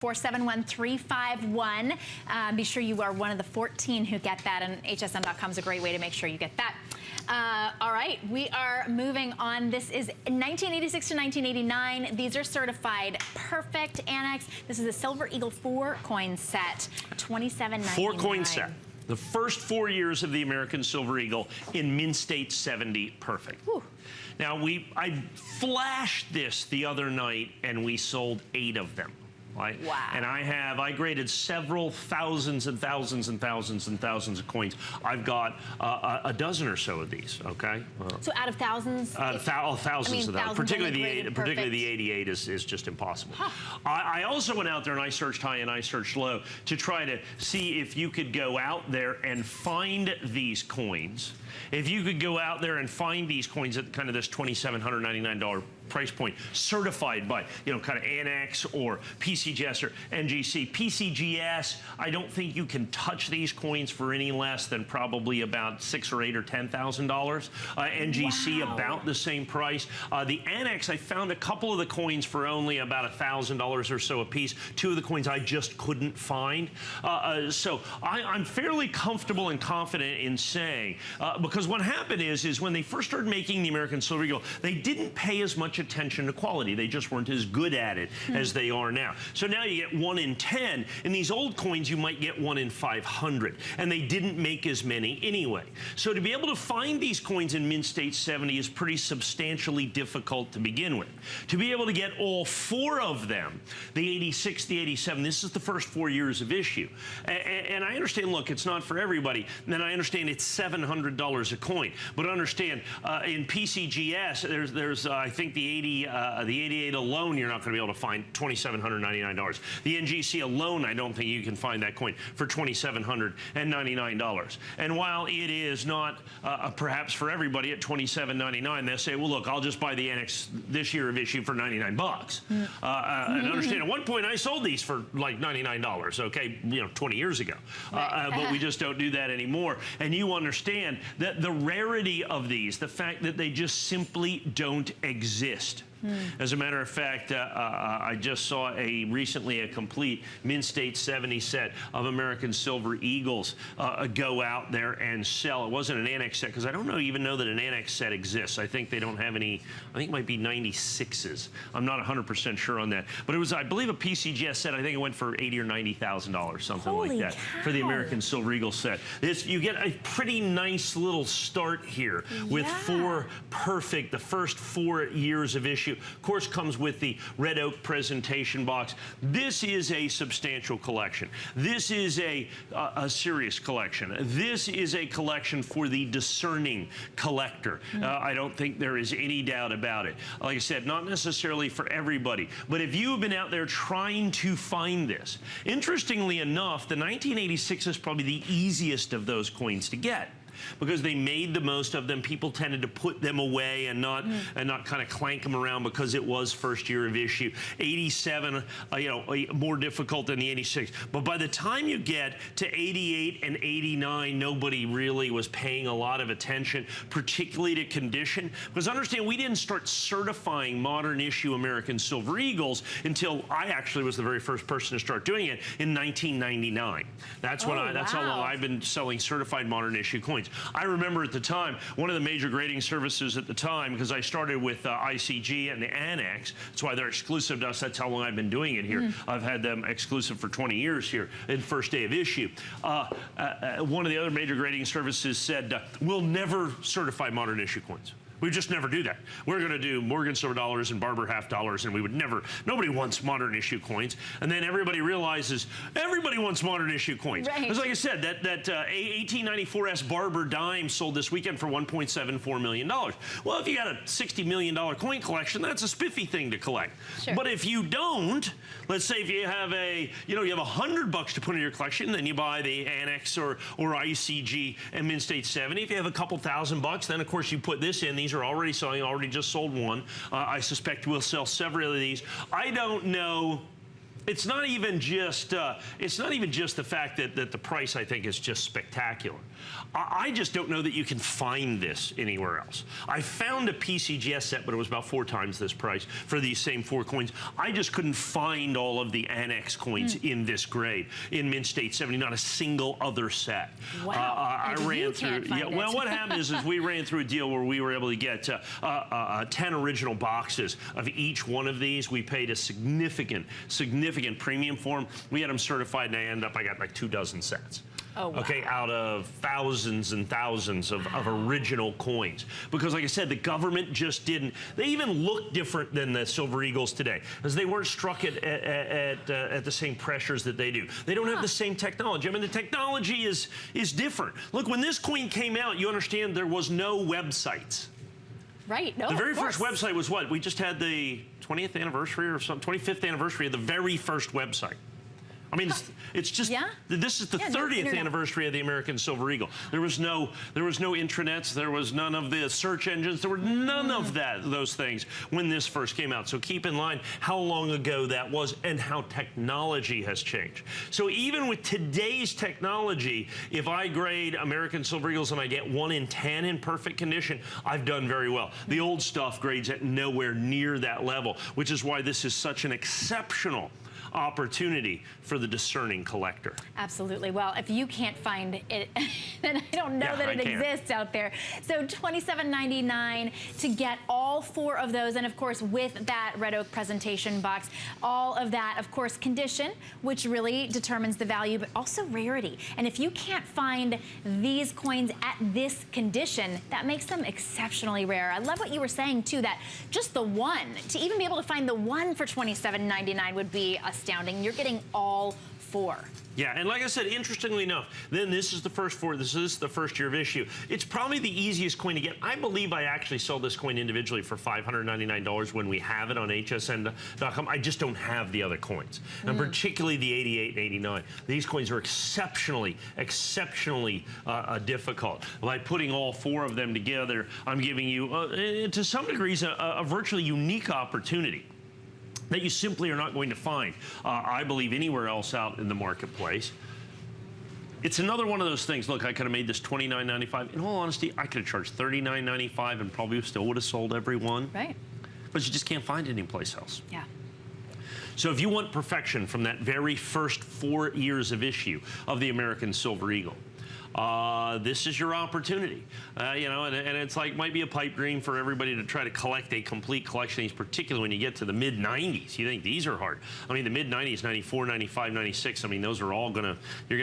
471-351. Be sure you are one of the 14 who get that, and hsn.com is a great way to make sure you get that. All right, we are moving on. This is 1986 to 1989. These are certified perfect Annex. This is a Silver Eagle 4-coin set, $27.99. 4-coin set. The first 4 years of the American Silver Eagle in Mint State 70 perfect. Whew. Now, I flashed this the other night, and we sold 8 of them. Right? Wow. And I graded several thousands and thousands and thousands and thousands of coins. I've got a dozen or so of these, okay? So out of thousands? Thousands of them. Particularly the 88 is just impossible. Huh. I also went out there and I searched high and I searched low to try to see if you could go out there and find these coins. If you could go out there and find these coins at kind of this $2,799 price point, certified by, you know, kind of ANACS or PCGS or NGC. PCGS, I don't think you can touch these coins for any less than probably about $6,000 or $8,000 or $10,000. NGC, wow, about the same price. The ANACS, I found a couple of the coins for only about $1,000 or so a piece. 2 of the coins I just couldn't find. So I'm fairly comfortable and confident in saying, because what happened is when they first started making the American Silver Eagle, they didn't pay as much attention to quality. They just weren't as good at it as they are now. So now you get 1 in 10. In these old coins, you might get 1 in 500. And they didn't make as many anyway. So to be able to find these coins in Mint State 70 is pretty substantially difficult to begin with. To be able to get all 4 of them, the 86, the 87, this is the first 4 years of issue. And I understand, look, it's not for everybody. And I understand it's $700 a coin. But understand, in PCGS, there's I think the 88 alone, you're not going to be able to find $2,799. The NGC alone, I don't think you can find that coin for $2,799. And while it is not perhaps for everybody at $2,799, they'll say, well, look, I'll just buy the ANACS this year of issue for $99. And understand, at one point I sold these for like $99, okay, you know, 20 years ago. But we just don't do that anymore. And you understand that the rarity of these, the fact that they just simply don't exist. As a matter of fact, I just saw recently a complete Mint State 70 set of American Silver Eagles go out there and sell. It wasn't an ANACS set, because I don't even know that an ANACS set exists. I think they don't have any. I think it might be 96s. I'm not 100% sure on that. But it was, I believe, a PCGS set. I think it went for $80,000 or $90,000, something like that, for the American Silver Eagle set. You get a pretty nice little start here with 4 perfect, the first 4 years of issue. Of course, comes with the red oak presentation box. This is a substantial collection. This is a serious collection. This is a collection for the discerning collector. I don't think there is any doubt about it. Like I said, not necessarily for everybody, but if you have been out there trying to find this, interestingly enough, the 1986 is probably the easiest of those coins to get, because they made the most of them. People tended to put them away and not kind of clank them around because it was first year of issue. 87, you know, more difficult than the 86. But by the time you get to 88 and 89, nobody really was paying a lot of attention, particularly to condition. Because understand, we didn't start certifying modern issue American Silver Eagles until I actually was the very first person to start doing it in 1999. That's when that's how long I've been selling certified modern issue coins. I remember at the time, one of the major grading services at the time, because I started with ICG and the ANACS, that's why they're exclusive to us. That's how long I've been doing it here. I've had them exclusive for 20 years here in first day of issue. One of the other major grading services said, we'll never certify modern issue coins. We just never do that. We're going to do Morgan silver dollars and Barber half dollars, and we would never, nobody wants modern issue coins. And then everybody realizes everybody wants modern issue coins. Right. Because like I said, that 1894S Barber dime sold this weekend for $1.74 million. Well, if you got a $60 million coin collection, that's a spiffy thing to collect. Sure. But if you don't, let's say if you have you have $100 to put in your collection, then you buy the ANACS or ICG and Mint State 70. If you have a couple $1,000, then of course you put this in. These are already selling, already just sold one. I suspect we'll sell several of these. I don't know It's not even just the fact that the price, I think, is just spectacular. I just don't know that you can find this anywhere else. I found a PCGS set, but it was about 4 times this price for these same 4 coins. I just couldn't find all of the ANACS coins in this grade in Mint State 70. Not a single other set. Wow. I ran through. Yeah. Well, what happened is we ran through a deal where we were able to get 10 original boxes of each one of these. We paid a significant premium for them. We had them certified, and I got like 2 dozen sets. Oh, wow. Okay, out of thousands and thousands of original coins. Because like I said, the government just didn't, they even look different than the Silver Eagles today, because they weren't struck at the same pressures that they do. They don't have the same technology. I mean, the technology is different. Look, when this coin came out, you understand there was no websites. Right, no, the very first website was what? We just had the 20th anniversary or something, 25th anniversary of the very first website. I mean, it's just, this is the 30th anniversary of the American Silver Eagle. There was no intranets, there was none of the search engines, there were none of those things when this first came out. So keep in mind how long ago that was and how technology has changed. So even with today's technology, if I grade American Silver Eagles and I get 1 in 10 in perfect condition, I've done very well. The old stuff grades at nowhere near that level, which is why this is such an exceptional opportunity for the discerning collector. Absolutely. Well, if you can't find it, then I don't know that it exists out there. So $27.99 to get all 4 of those, and of course with that red oak presentation box, all of that, of course, condition, which really determines the value, but also rarity. And if you can't find these coins at this condition, that makes them exceptionally rare. I love what you were saying too, that just the one, to even be able to find the one for $27.99 would be astounding. You're getting all 4. Yeah, and like I said, interestingly enough, then this is the first 4. This is the first year of issue. It's probably the easiest coin to get. I believe I actually sold this coin individually for $599 when we have it on HSN.com. I just don't have the other coins, and particularly the 88 and 89. These coins are exceptionally difficult. By putting all 4 of them together, I'm giving you, to some degrees, a virtually unique opportunity that you simply are not going to find, I believe, anywhere else out in the marketplace. It's another one of those things. Look, I could have made this $29.95. In all honesty, I could have charged $39.95 and probably still would have sold every one. Right. But you just can't find it anyplace else. Yeah. So if you want perfection from that very first 4 years of issue of the American Silver Eagle, this is your opportunity. You know, and it's like, might be a pipe dream for everybody to try to collect a complete collection of these, particularly when you get to the mid-90s. You think these are hard. I mean, the mid-90s, 94, 95, 96, I mean, those are all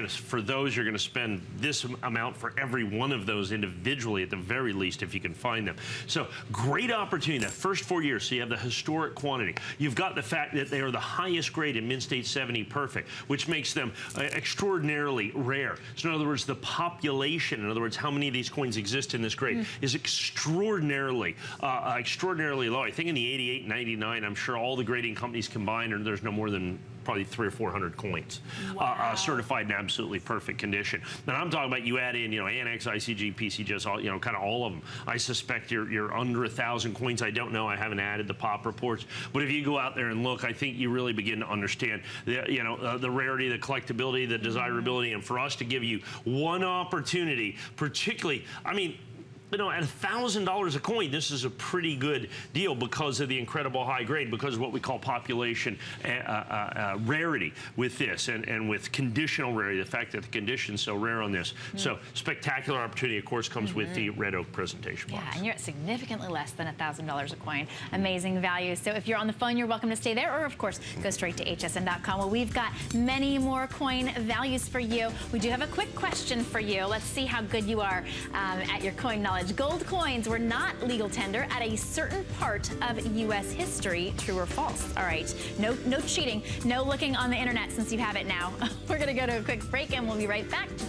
for those, you're gonna spend this amount for every one of those individually at the very least, if you can find them. So great opportunity, that first 4 years, so you have the historic quantity. You've got the fact that they are the highest grade in Mint State 70 perfect, which makes them extraordinarily rare. So in other words, the population, in other words, how many of these coins exist in this grade, is extraordinarily low. I think in the 88 and 99, I'm sure all the grading companies combined, there's no more than probably 300 or 400 coins certified in absolutely perfect condition. Now I'm talking about, you add in, you know, ANACS, ICG, PCGS, all, you know, kind of all of them. I suspect you're under 1,000 coins. I don't know. I haven't added the pop reports. But if you go out there and look, I think you really begin to understand the, you know, the rarity, the collectability, the desirability, and for us to give you one opportunity, particularly, I mean, you know, at $1,000 a coin, this is a pretty good deal because of the incredible high grade, because of what we call population rarity with this, and with conditional rarity, the fact that the condition's so rare on this. So spectacular opportunity, of course, comes with the red oak presentation box. Yeah, and you're at significantly less than $1,000 a coin. Amazing value. So if you're on the phone, you're welcome to stay there, or of course, go straight to hsn.com. Well, we've got many more coin values for you. We do have a quick question for you. Let's see how good you are at your coin knowledge. Gold coins were not legal tender at a certain part of U.S. history. True or false? All right. No cheating. No looking on the internet since you have it now. We're going to go to a quick break, and we'll be right back to